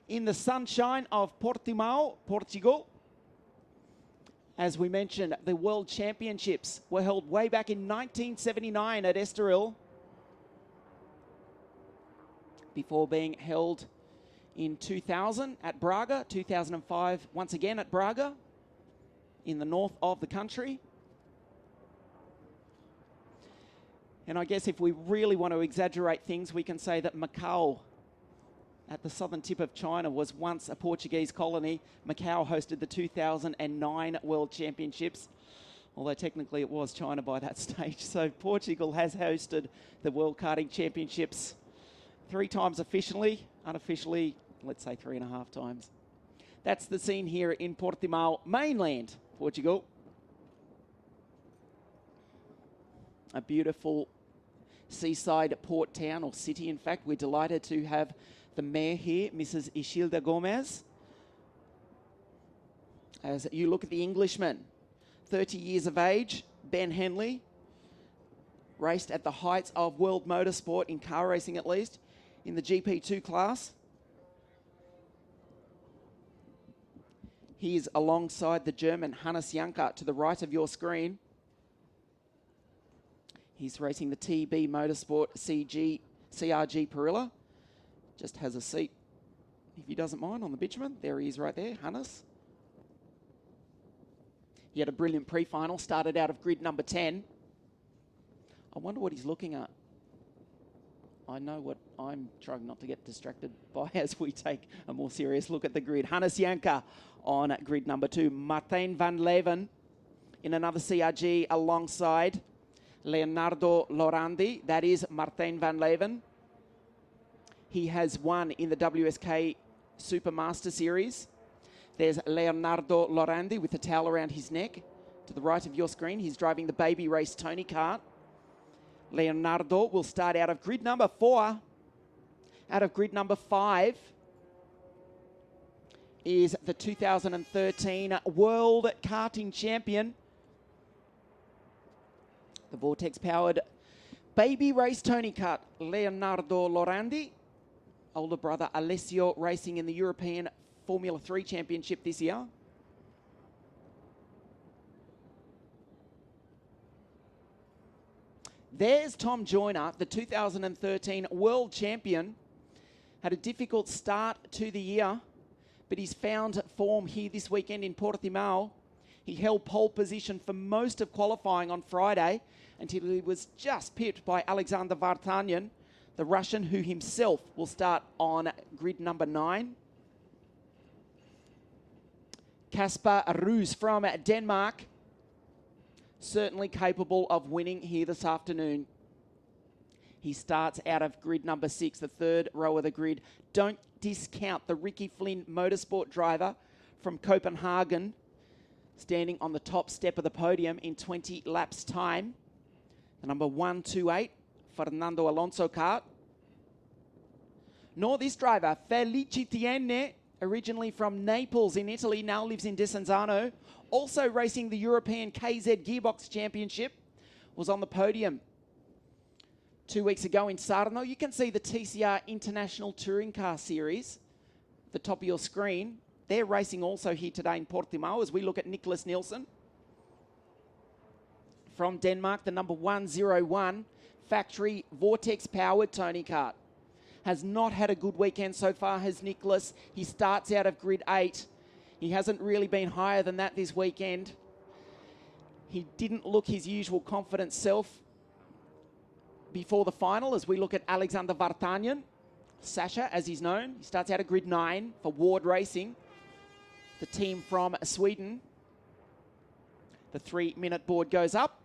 in the sunshine of Portimao, Portugal. As we mentioned, the World Championships were held way back in 1979 at Estoril, before being held in 2000 at Braga, 2005 once again at Braga, in the north of the country. And I guess if we really want to exaggerate things, we can say that Macau, at the southern tip of China, was once a Portuguese colony. Macau hosted the 2009 World Championships, although technically it was China by that stage. So Portugal has hosted the World Karting Championships 3 times officially, unofficially, let's say 3.5 times. That's the scene here in Portimao, mainland Portugal. A beautiful seaside port town, or city in fact. We're delighted to have the mayor here, Mrs. Isilda Gomez. As you look at the Englishman, 30 years of age, Ben Henley, raced at the heights of world motorsport, in car racing at least, in the GP2 class. He is alongside the German Hannes Yankor to the right of your screen. He's racing the TB Motorsport CRG Perilla. Just has a seat, if he doesn't mind, on the bitumen. There he is right there, Hannes. He had a brilliant pre-final, started out of grid number 10. I wonder what he's looking at. I know what I'm trying not to get distracted by as we take a more serious look at the grid. Hannes Yankor on grid number 2. Martine Van Levin in another CRG alongside Leonardo Lorandi. That is Martine Van Levin. He has won in the WSK Supermaster Series. There's Leonardo Lorandi with a towel around his neck. To the right of your screen, he's driving the baby race Tony Kart. Leonardo will start out of grid number 4. Out of grid number 5 is the 2013 World Karting Champion, the Vortex-powered baby race Tony Kart, Leonardo Lorandi. Older brother Alessio racing in the European Formula 3 Championship this year. There's Tom Joyner, the 2013 World Champion. Had a difficult start to the year, but he's found form here this weekend in Portimao. He held pole position for most of qualifying on Friday until he was just pipped by Alexander Vartanyan, the Russian, who himself will start on grid number 9. Kasper Roos from Denmark, certainly capable of winning here this afternoon. He starts out of grid number 6, the third row of the grid. Don't discount the Ricky Flynn Motorsport driver from Copenhagen, standing on the top step of the podium in 20 laps time. The number 128, Fernando Alonso kart. Nor this driver, Felicitiene, originally from Naples in Italy, now lives in Desenzano. Also racing the European KZ Gearbox Championship, was on the podium 2 weeks ago in Sarno. You can see the TCR International Touring Car Series at the top of your screen. They're racing also here today in Portimao as we look at Nicholas Nielsen. From Denmark, the number 101 factory Vortex-powered Tony Kart. Has not had a good weekend so far, has Nicholas. He starts out of grid 8. He hasn't really been higher than that this weekend. He didn't look his usual confident self before the final as we look at Alexander Vartanyan. Sasha, as he's known. He starts out of grid 9 for Ward Racing, the team from Sweden. The 3-minute board goes up.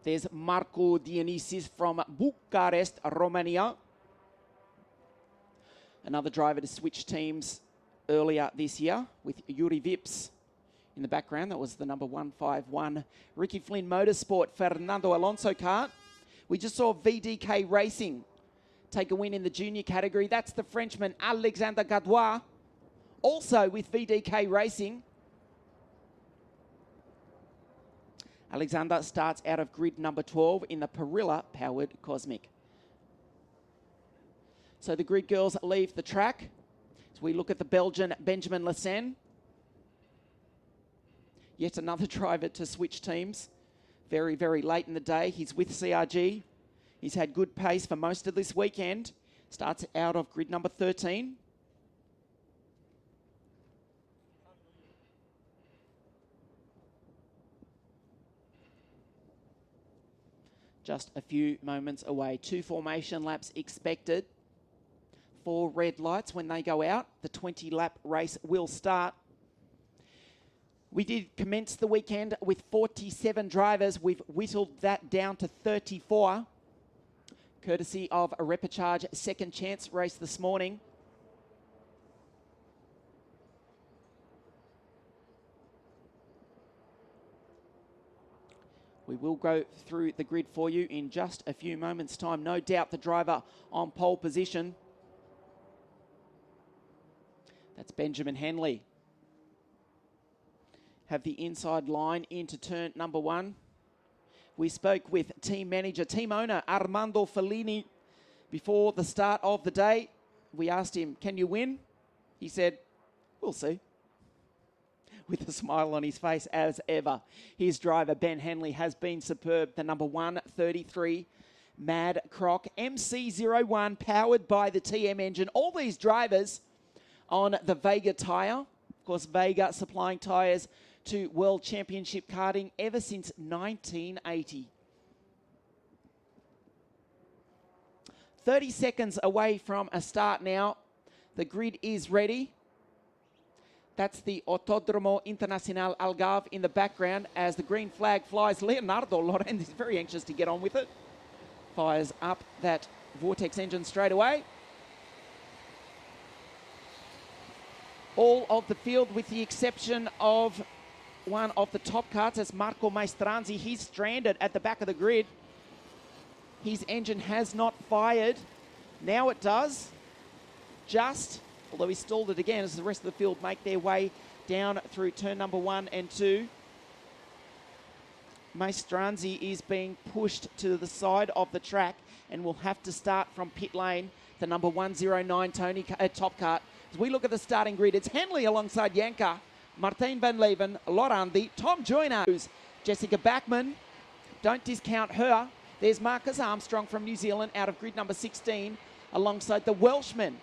There's Marco Dionysis from Bucharest, Romania. Another driver to switch teams earlier this year with Yuri Vips in the background. That was the number 151 Ricky Flynn Motorsport Fernando Alonso kart. We just saw VDK Racing take a win in the junior category. That's the Frenchman Alexander Gadouin, also with VDK Racing. Alexander starts out of grid number 12 in the Perilla-powered Cosmic. So the grid girls leave the track. As we look at the Belgian Benjamin Lassen. Yet another driver to switch teams. Very, very late in the day. He's with CRG. He's had good pace for most of this weekend. Starts out of grid number 13. Just a few moments away. 2 formation laps expected. 4 red lights when they go out. The 20-lap race will start. We did commence the weekend with 47 drivers. We've whittled that down to 34. Courtesy of a Repecharge second chance race this morning. We will go through the grid for you in just a few moments' time. No doubt the driver on pole position. That's Benjamin Henley. Have the inside line into turn number 1. We spoke with team manager, team owner Armando Fellini before the start of the day. We asked him, can you win? He said, we'll see. With a smile on his face as ever. His driver, Ben Henley, has been superb. The number 133 Mad Croc MC01, powered by the TM engine. All these drivers on the Vega tyre. Of course, Vega supplying tyres to World Championship karting ever since 1980. 30 seconds away from a start now. The grid is ready. That's the Autódromo Internacional Algarve in the background as the green flag flies. Leonardo Lorenz is very anxious to get on with it. Fires up that Vortex engine straight away. All of the field with the exception of one of the top carts. That's Marco Maestranzi. He's stranded at the back of the grid. His engine has not fired. Now it does. Although he stalled it again as the rest of the field make their way down through turn number 1 and 2. Maestranzi is being pushed to the side of the track and will have to start from pit lane. The number 109 Tony top cart. As we look at the starting grid, it's Henley alongside Yankor, Martine Van Levin, Lorandi, Tom Joyner, Jessica Backman. Don't discount her. There's Marcus Armstrong from New Zealand out of grid number 16 alongside the Welshman.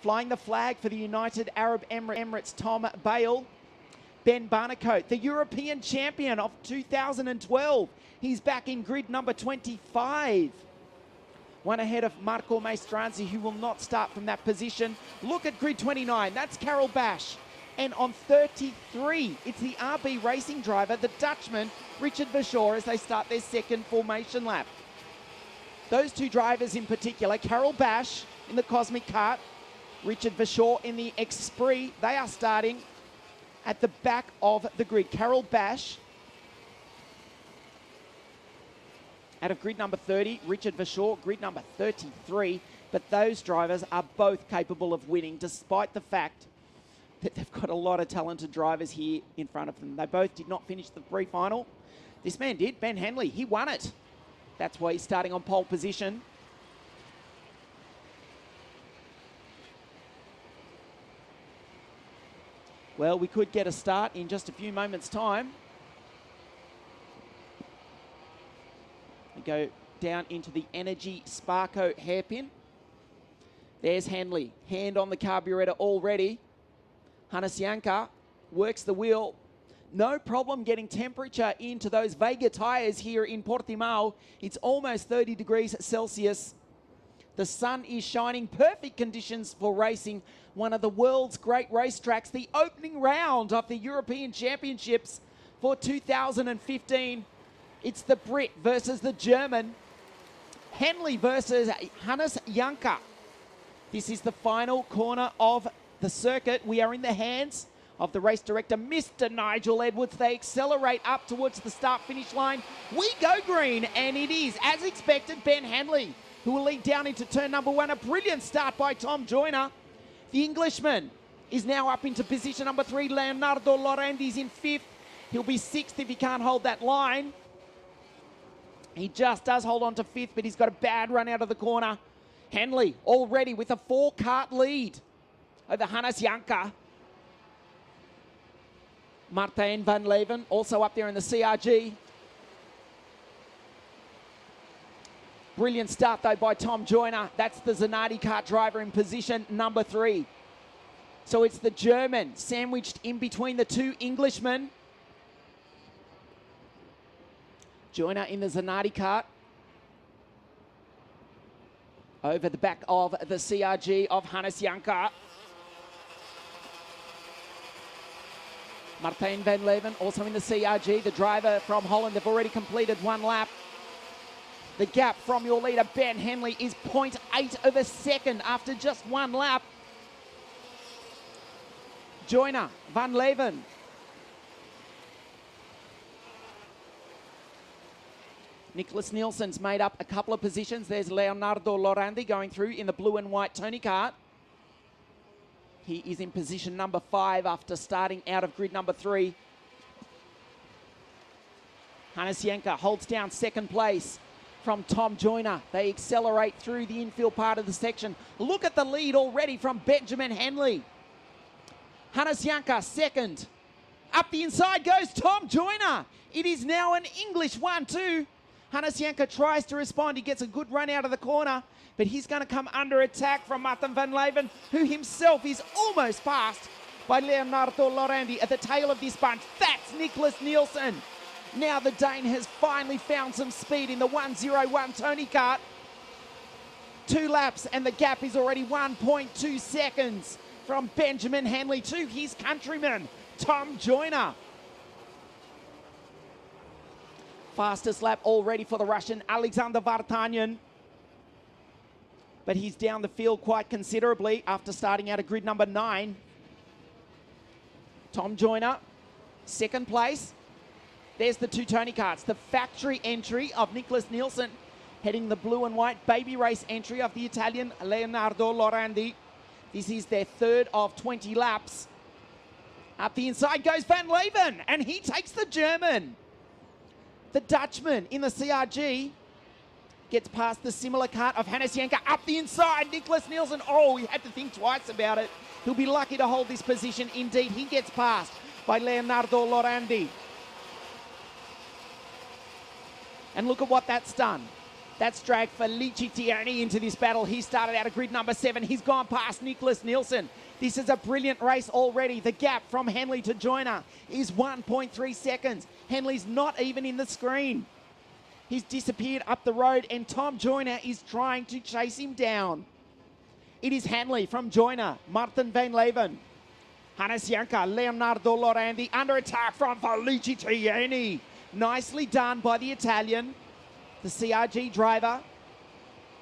Flying the flag for the United Arab Emirates, Tom Bale. Ben Barnicoat, the European champion of 2012. He's back in grid number 25. One ahead of Marco Maestranzi, who will not start from that position. Look at grid 29. That's Carol Bash. And on 33, it's the RB Racing driver, the Dutchman, Richard Verschoor, as they start their second formation lap. Those two drivers in particular, Carol Bash in the Cosmic Kart, Richard Verschoor in the Esprit, they are starting at the back of the grid. Carol Bash out of grid number 30, Richard Verschoor, grid number 33. But those drivers are both capable of winning, despite the fact that they've got a lot of talented drivers here in front of them. They both did not finish the pre-final. This man did, Ben Henley. He won it. That's why he's starting on pole position. Well, we could get a start in just a few moments' time. We go down into the Energy Sparko hairpin. There's Henley. Hand on the carburetor already. Hannes Yankor works the wheel. No problem getting temperature into those Vega tyres here in Portimao. It's almost 30 degrees Celsius. The sun is shining. Perfect conditions for racing. One of the world's great racetracks. The opening round of the European Championships for 2015. It's the Brit versus the German. Henley versus Hannes Yankor. This is the final corner of the circuit. We are in the hands of the race director, Mr. Nigel Edwards. They accelerate up towards the start-finish line. We go green, and it is, as expected, Ben Henley, who will lead down into turn number 1. A brilliant start by Tom Joyner. The Englishman is now up into position number 3. Leonardo Lorenz is in 5th. He'll be 6th if he can't hold that line. He just does hold on to 5th, but he's got a bad run out of the corner. Henley already with a 4-kart lead over Hannes Yankor. Martine Van Levin also up there in the CRG. Brilliant start though by Tom Joyner. That's the Zanardi kart driver in position number 3. So it's the German sandwiched in between the 2 Englishmen. Joyner in the Zanardi kart. Over the back of the CRG of Hannes Yankor. Martine Van Levin also in the CRG. The driver from Holland, they've already completed 1 lap. The gap from your leader, Ben Henley, is 0.8 of a second after just 1 lap. Joyner, Van Levin. Nicholas Nielsen's made up a couple of positions. There's Leonardo Lorandi going through in the blue and white Tony kart. He is in position number 5 after starting out of grid number 3. Hannes Yankor holds down second place from Tom Joyner. They accelerate through the infield part of the section. Look at the lead already from Benjamin Henley. Hannes Yankor second. Up the inside goes Tom Joyner. It is now an English 1-2. Hannes Yankor tries to respond. He gets a good run out of the corner, but he's going to come under attack from Martine Van Levin, who himself is almost passed by Leonardo Lorandi at the tail of this bunch. That's Nicholas Nielsen. Now the Dane has finally found some speed in the 101 Tony kart. 2 laps and the gap is already 1.2 seconds from Benjamin Henley to his countryman, Tom Joyner. Fastest lap already for the Russian, Alexander Vartanyan. But he's down the field quite considerably after starting out of grid number 9. Tom Joyner, second place. There's the 2 Tony karts. The factory entry of Nicholas Nielsen, heading the blue and white baby race entry of the Italian Leonardo Lorandi. This is their 3rd of 20 laps. Up the inside goes Van Levin, and he takes the German. The Dutchman in the CRG gets past the similar kart of Hannes Yankor. Up the inside, Nicholas Nielsen. Oh, he had to think twice about it. He'll be lucky to hold this position. Indeed, he gets passed by Leonardo Lorandi. And look at what that's done. That's dragged Felice Tierney into this battle. He started out of grid number 7. He's gone past Nicholas Nielsen. This is a brilliant race already. The gap from Henley to Joyner is 1.3 seconds. Henley's not even in the screen. He's disappeared up the road and Tom Joyner is trying to chase him down. It is Henley from Joyner, Martine Van Levin, Hannes Yankor, Leonardo Lorandi, under attack from Felice Tierney. Nicely done by the Italian. The CRG driver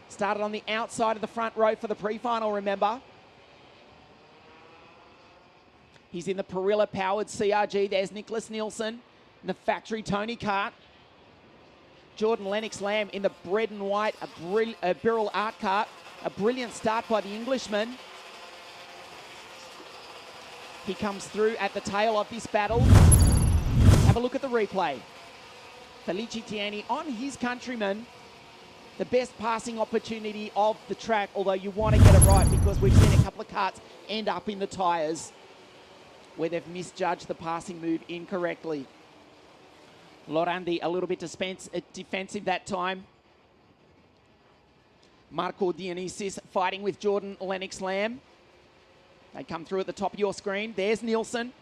started on the outside of the front row for the pre-final, remember. He's in the Perilla-powered CRG. There's Nicholas Nielsen in the factory Tony kart. Jordan Lennox-Lamb in the red and white Birrell Art kart. A brilliant start by the Englishman. He comes through at the tail of this battle. Have a look at the replay. Felice Tierney on his countryman. The best passing opportunity of the track, although you want to get it right because we've seen a couple of karts end up in the tyres where they've misjudged the passing move incorrectly. Lorandi a little bit defensive that time. Marco Dionysis fighting with Jordan Lennox-Lamb. They come through at the top of your screen. There's Nielsen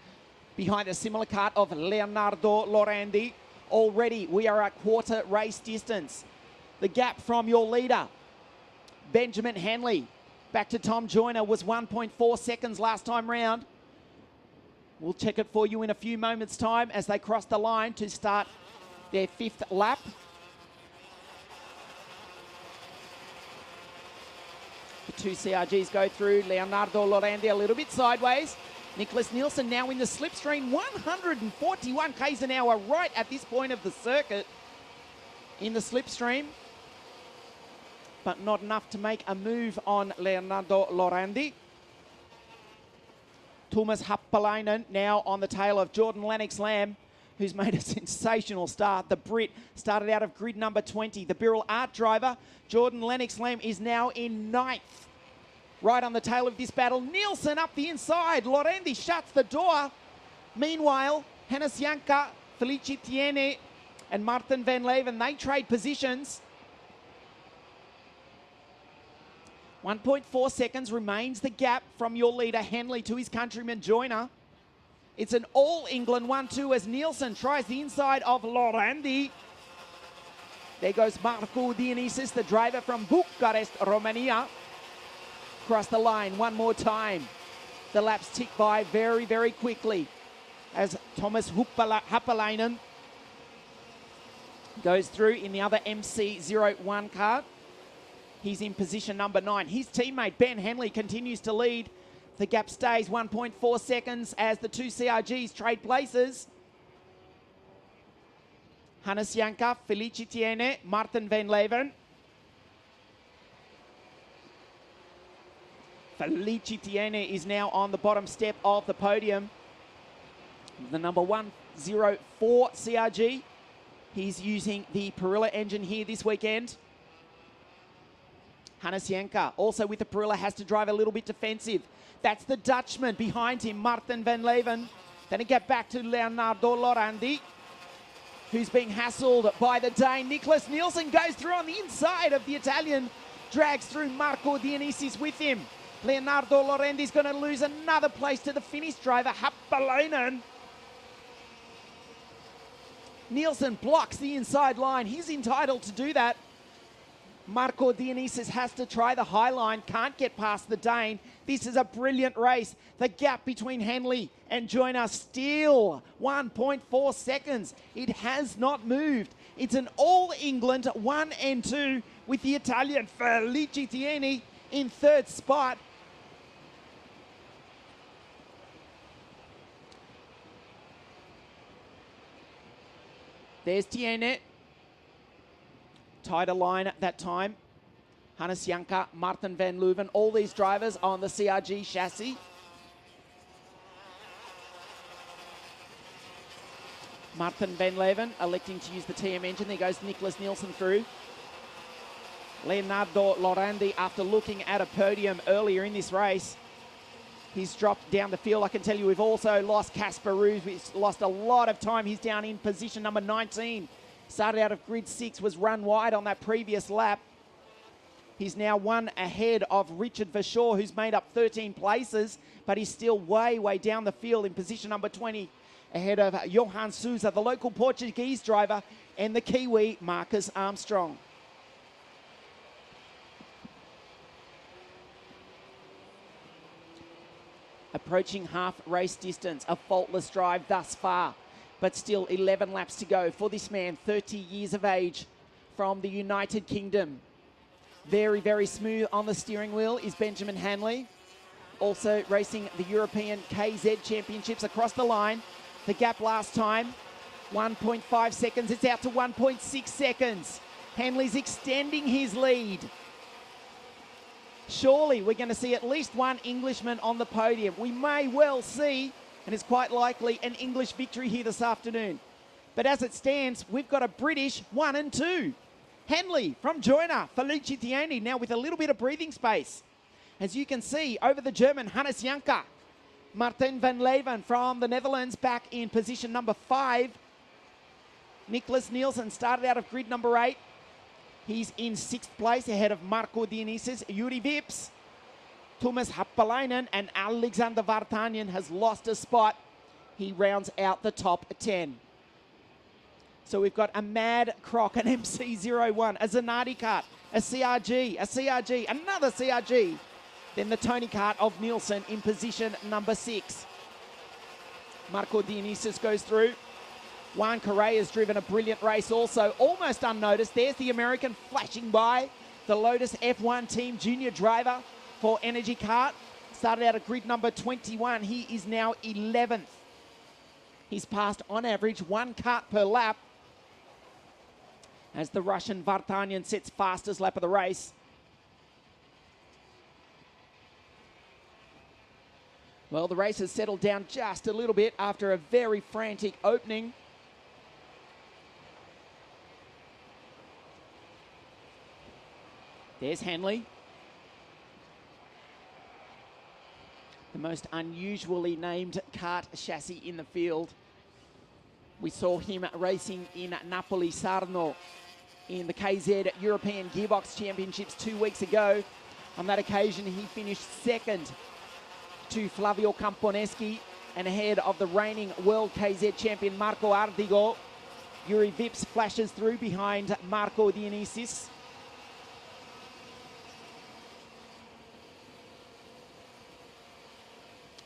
behind a similar kart of Leonardo Lorandi. Already we are at quarter race distance. The gap from your leader, Benjamin Henley, back to Tom Joyner, was 1.4 seconds last time round. We'll check it for you in a few moments' time as they cross the line to start their 5th lap. The 2 CRGs go through. Leonardo Lorandi a little bit sideways. Nicholas Nielsen now in the slipstream, 141 k's an hour right at this point of the circuit in the slipstream. But not enough to make a move on Leonardo Lorandi. Tuomas Happalainen now on the tail of Jordan Lennox-Lamb, who's made a sensational start. The Brit started out of grid number 20. The Birrell Art driver, Jordan Lennox-Lem, is now in 9th. Right on the tail of this battle, Nielsen up the inside. Lorendi shuts the door. Meanwhile, Hannes Yankor, Felicitiene, and Martine Van Levin, they trade positions. 1.4 seconds remains the gap from your leader, Henley, to his countryman, Joyner. It's an all-England 1-2 as Nielsen tries the inside of Lorendi. There goes Marco Dionysis, the driver from Bucharest, Romania. Across the line one more time. The laps tick by very, very quickly as Thomas Happalainen goes through in the other MC01 car. He's in position number 9. His teammate, Ben Henley, continues to lead. The gap stays 1.4 seconds as the two CRGs trade places. Hannes Yankor, Felicitiene, Martine Van Levin. Felicitiene is now on the bottom step of the podium. The number 104 CRG. He's using the Perilla engine here this weekend. Hannes Yankor, also with the Perilla, has to drive a little bit defensive. That's the Dutchman behind him, Martine Van Levin. Then it get back to Leonardo Lorendi, who's being hassled by the Dane. Nicholas Nielsen goes through on the inside of the Italian, drags through Marco Dionysis with him. Leonardo Lorendi's going to lose another place to the Finnish driver, Happalainen. Nielsen blocks the inside line. He's entitled to do that. Marco Dionysis has to try the high line, can't get past the Dane. This is a brilliant race. The gap between Henley and Joyner still 1.4 seconds. It has not moved. It's an all-England 1 and 2 with the Italian Felicitiene in 3rd spot. There's Tiene. Tighter line at that time. Hannes Yankor, Martine Van Levin, all these drivers on the CRG chassis. Martine Van Levin electing to use the TM engine. There goes Nicholas Nielsen through. Leonardo Lorendi, after looking at a podium earlier in this race, he's dropped down the field. I can tell you we've also lost Casper Roos. We've lost a lot of time. He's down in position number 19. Started out of grid 6, was run wide on that previous lap. He's now 1 ahead of Richard Verschaw, who's made up 13 places, but he's still way, way down the field in position number 20, ahead of Johan Sousa, the local Portuguese driver, and the Kiwi, Marcus Armstrong. Approaching half race distance, a faultless drive thus far, but still 11 laps to go for this man, 30 years of age, from the United Kingdom. Very, very smooth on the steering wheel is Benjamin Henley. Also racing the European KZ Championships across the line. The gap last time, 1.5 seconds. It's out to 1.6 seconds. Henley's extending his lead. Surely we're going to see at least one Englishman on the podium. We may well see, and it's quite likely, an English victory here this afternoon. But as it stands, we've got a British 1 and 2. Henley from Joyner, Felicitiene now with a little bit of breathing space. As you can see, over the German, Hannes Yankor. Martine Van Levin from the Netherlands back in position number 5. Nicholas Nielsen started out of grid number 8. He's in 6th place ahead of Marco Dionysis, Yuri Vips. Thomas Happalainen and Alexander Vartanyan has lost a spot. He rounds out the top 10. So we've got a Mad Croc, an MC01, a Zanardi kart, a CRG, another CRG. Then the Tony kart of Nielsen in position number 6. Marco Dionysis goes through. Juan Correa's driven a brilliant race also, almost unnoticed. There's the American flashing by, the Lotus F1 Team Junior driver for Energy Kart. Started out at grid number 21. He is now 11th. He's passed, on average, 1 kart per lap, as the Russian Vartanyan sets fastest lap of the race. Well, the race has settled down just a little bit after a very frantic opening. There's Henley. The most unusually named kart chassis in the field. We saw him racing in Napoli Sarno in the KZ European Gearbox Championships 2 weeks ago. On that occasion, he finished second to Flavio Camponeschi and ahead of the reigning world KZ champion Marco Ardigo. Yuri Vips flashes through behind Marco Dionysis.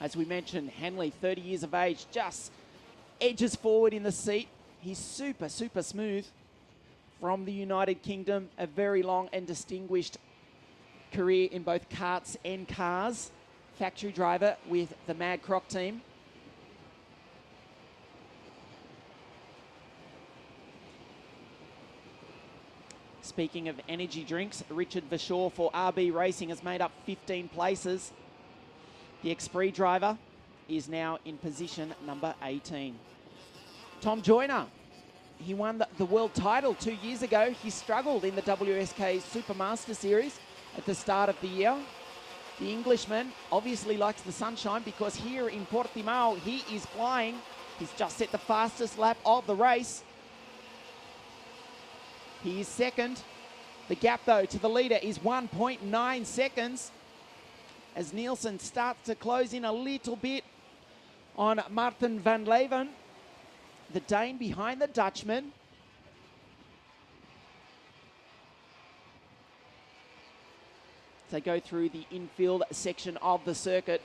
As we mentioned, Henley, 30 years of age, just edges forward in the seat. He's super, super smooth. From the United Kingdom, a very long and distinguished career in both karts and cars. Factory driver with the Mad Croc team. Speaking of energy drinks, Richard Vashaw for RB Racing has made up 15 places. The Esprit driver is now in position number 18. Tom Joyner, he won the world title 2 years ago. He struggled in the WSK Supermaster Series at the start of the year. The Englishman obviously likes the sunshine because here in Portimao, he is flying. He's just set the fastest lap of the race. He is second. The gap, though, to the leader is 1.9 seconds. As Nielsen starts to close in a little bit on Martine Van Levin, the Dane behind the Dutchman. They go through the infield section of the circuit.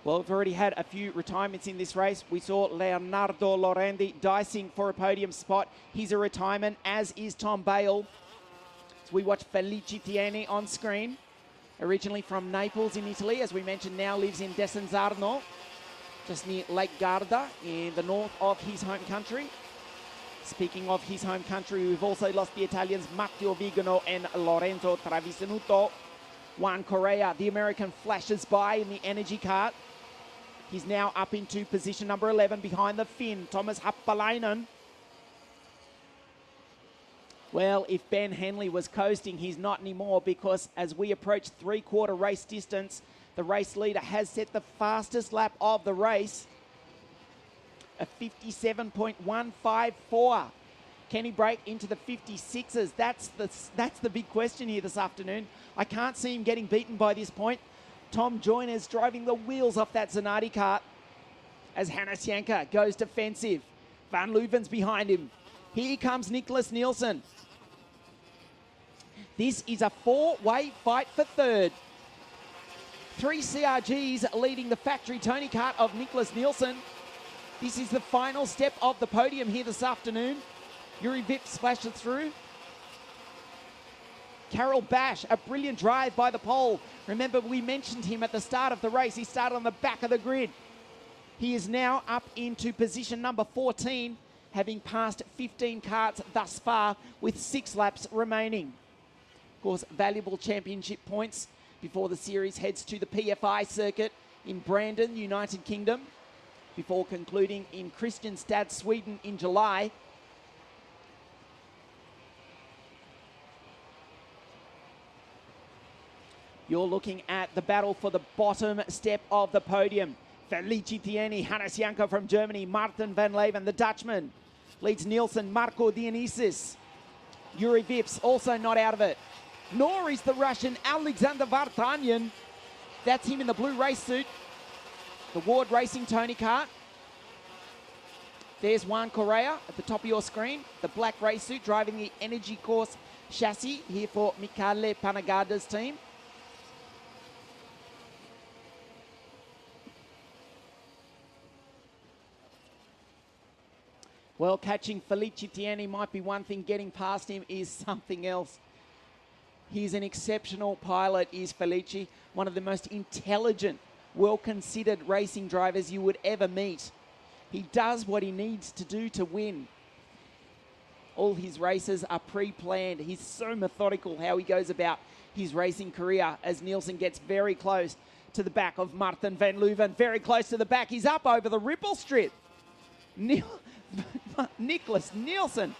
Well, we've already had a few retirements in this race. We saw Leonardo Lorendi dicing for a podium spot. He's a retirement, as is Tom Bale. So we watch Felice Tieni on screen. Originally from Naples in Italy, as we mentioned, now lives in Desenzarno, just near Lake Garda in the north of his home country. Speaking of his home country, we've also lost the Italians Matteo Vigano and Lorenzo Travisanuto. Juan Correa, the American, flashes by in the energy kart. He's now up into position number 11 behind the Finn, Thomas Happalainen. Well, if Ben Henley was coasting, he's not anymore, because as we approach three-quarter race distance, the race leader has set the fastest lap of the race, a 57.154. Can he break into the 56s? That's the big question here this afternoon. I can't see him getting beaten by this point. Tom Joyner's driving the wheels off that Zanardi kart as Hannes Yankor goes defensive. Van Leuven's behind him. Here comes Nicholas Nielsen. This is a four-way fight for third. 3 CRGs leading the factory Tony kart of Nicholas Nielsen. This is the final step of the podium here this afternoon. Yuri Vips flashes through. Carol Bash, a brilliant drive by the pole. Remember, we mentioned him at the start of the race. He started on the back of the grid. He is now up into position number 14, having passed 15 karts thus far with 6 laps remaining. Of course, valuable championship points before the series heads to the PFI circuit in Brandon, United Kingdom, before concluding in Kristianstad, Sweden in July. You're looking at the battle for the bottom step of the podium. Felice Tieni, Hannes Yankor from Germany, Martine Van Levin, the Dutchman, leads Nielsen, Marco Dionysis. Yuri Vips also not out of it. Nor is the Russian Alexander Vartanyan. That's him in the blue race suit. The Ward Racing Tony kart. There's Juan Correa at the top of your screen. The black race suit driving the Energy Course chassis here for Michele Panagada's team. Well, catching Felice Tieni might be one thing. Getting past him is something else. He's an exceptional pilot, is Felice. One of the most intelligent, well-considered racing drivers you would ever meet. He does what he needs to do to win. All his races are pre-planned. He's so methodical how he goes about his racing career as Nielsen gets very close to the back of Martine Van Leuven. Very close to the back. He's up over the ripple strip. Nicholas Nielsen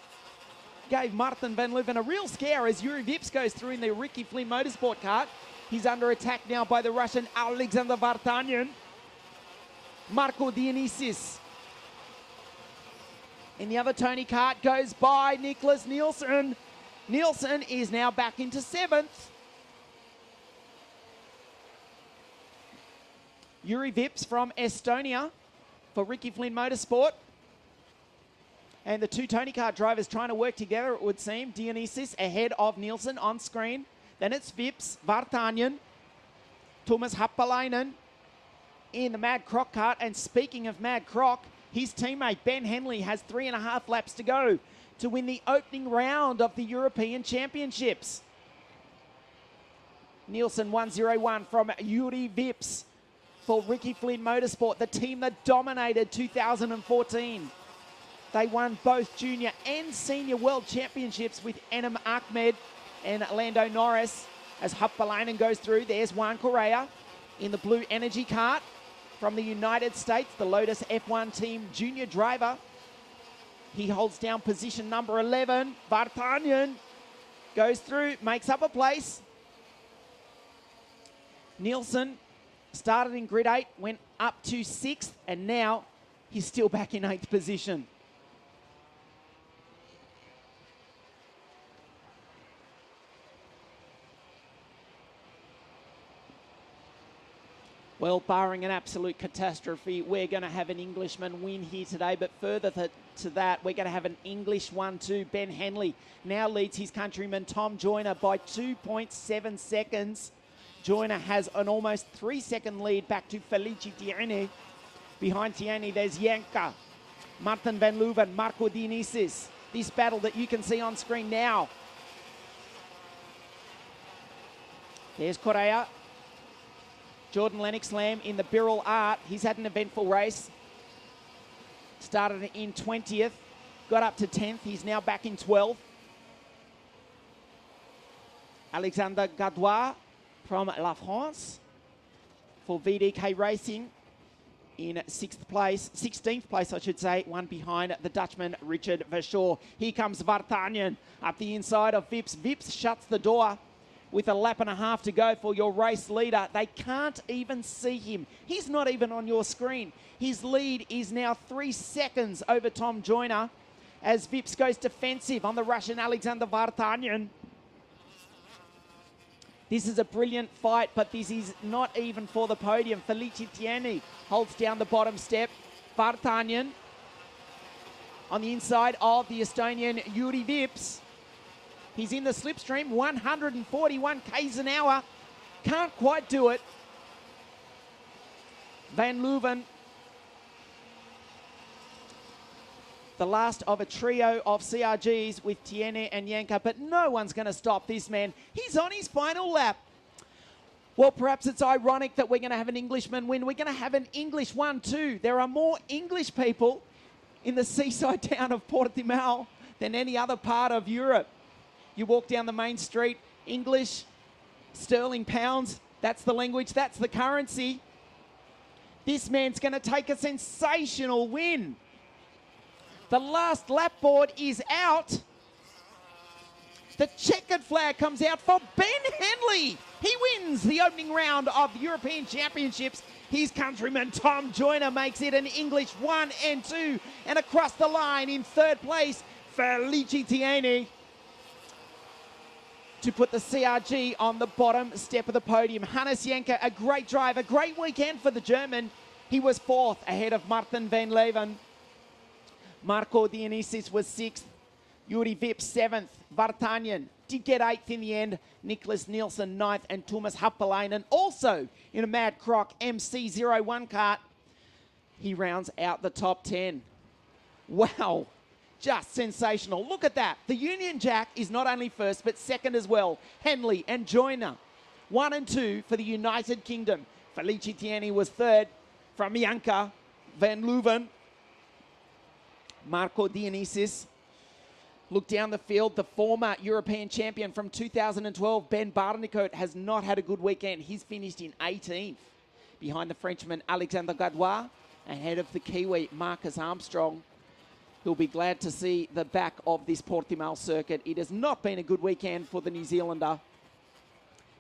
gave Martine Van Levin a real scare as Yuri Vips goes through in the Ricky Flynn Motorsport kart. He's under attack now by the Russian Alexander Vartanyan. Marco Dionysis. In the other Tony kart goes by Nicholas Nielsen. Nielsen is now back into 7th. Yuri Vips from Estonia for Ricky Flynn Motorsport. And the two Tony kart drivers trying to work together, it would seem. Dionysis ahead of Nielsen on screen. Then it's Vips, Vartanyan, Thomas Happalainen in the Mad Croc kart. And speaking of Mad Croc, his teammate Ben Henley has 3.5 laps to go to win the opening round of the European Championships. Nielsen 101 from Yuri Vips for Ricky Flynn Motorsport, the team that dominated 2014. They won both junior and senior world championships with Enem Ahmed and Lando Norris. As Happalainen goes through, there's Juan Correa in the Blue Energy kart from the United States, the Lotus F1 team junior driver. He holds down position number 11. Vartanyan goes through, makes up a place. Nielsen started in grid 8, went up to 6th, and now he's still back in 8th position. Well, barring an absolute catastrophe, we're going to have an Englishman win here today. But further to that, we're going to have an English 1-2. Ben Henley now leads his countryman Tom Joyner by 2.7 seconds. Joyner has an almost 3-second lead back to Felici Tierney. Behind Tierney, there's Yankor, Martine Van Leuven, Marco Dionysis. This battle that you can see on screen now. There's Correa. Jordan Lennox Lamb in the Birrell Art. He's had an eventful race. Started in 20th, got up to 10th. He's now back in 12th. Alexander Gadois from La France for VDK Racing in 16th place, I should say, one behind the Dutchman Richard Verschoor. Here comes Vartanyan up the inside of Vips. Vips shuts the door with a lap and a half to go for your race leader. They can't even see him. He's not even on your screen. His lead is now 3 seconds over Tom Joyner as Vips goes defensive on the Russian Alexander Vartanyan. This is a brilliant fight, but this is not even for the podium. Felici Tierney holds down the bottom step. Vartanyan on the inside of the Estonian Yuri Vips. He's in the slipstream, 141 k's an hour. Can't quite do it. Van Leuven, the last of a trio of CRGs with Tierney and Yankor, but no one's going to stop this man. He's on his final lap. Well, perhaps it's ironic that we're going to have an Englishman win. We're going to have an English 1-2. There are more English people in the seaside town of Portimao than any other part of Europe. You walk down the main street, English, sterling pounds, that's the language, that's the currency. This man's going to take a sensational win. The last lap board is out. The checkered flag comes out for Ben Henley. He wins the opening round of the European Championships. His countryman Tom Joyner makes it an English 1 and 2. And across the line in 3rd place, Felici Tierney, to put the CRG on the bottom step of the podium. Hannes Yankor, a great drive, a great weekend for the German. He was 4th ahead of Martine Van Levin. Marco Dionysis was 6th. Yuri Vips 7th. Vartanyan did get 8th in the end. Nicholas Nielsen 9th. And Thomas Happalainen also in a Mad Croc MC01 kart. He rounds out the top 10. Wow. Just sensational. Look at that. The Union Jack is not only 1st, but 2nd as well. Henley and Joyner, 1 and 2 for the United Kingdom. Felici Tierney was 3rd from Yankor, Van Leuven. Marco Dionysis. Look down the field. The former European champion from 2012, Ben Barnicoat, has not had a good weekend. He's finished in 18th behind the Frenchman Alexander Gadois, ahead of the Kiwi Marcus Armstrong. who'll be glad to see the back of this Portimao circuit. It has not been a good weekend for the New Zealander.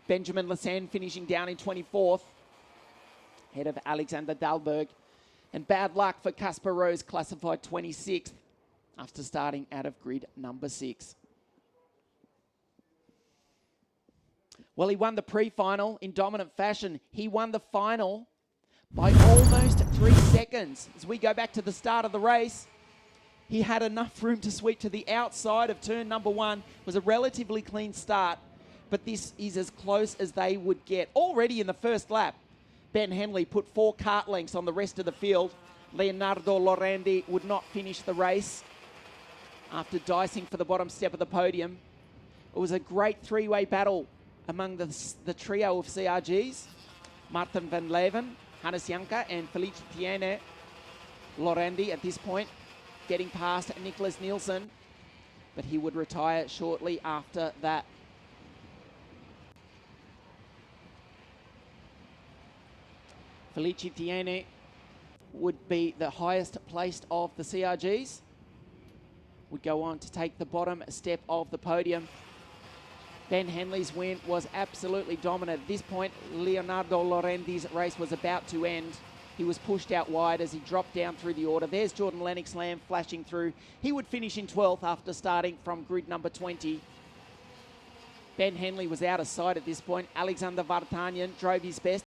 Benjamin Lassane finishing down in 24th, ahead of Alexander Dahlberg. And bad luck for Casper Rose, classified 26th, after starting out of grid number 6. Well, he won the pre-final in dominant fashion. He won the final by almost 3 seconds. As we go back to the start of the race, he had enough room to sweep to the outside of turn number 1. It was a relatively clean start, but this is as close as they would get. Already in the first lap, Ben Henley put 4 kart lengths on the rest of the field. Leonardo Lorandi would not finish the race after dicing for the bottom step of the podium. It was a great 3-way battle among the trio of CRGs. Martine Van Levin, Hannes Yankor and Felicitiene Lorandi at this point, getting past Nicholas Nielsen, but he would retire shortly after that. Felicitiene would be the highest placed of the CRGs, would go on to take the bottom step of the podium. Ben Henley's win was absolutely dominant. At this point, Leonardo Lorendi's race was about to end. He was pushed out wide as he dropped down through the order. There's Jordan Lennox Lamb flashing through. He would finish in 12th after starting from grid number 20. Ben Henley was out of sight at this point. Alexander Vartanyan drove his best.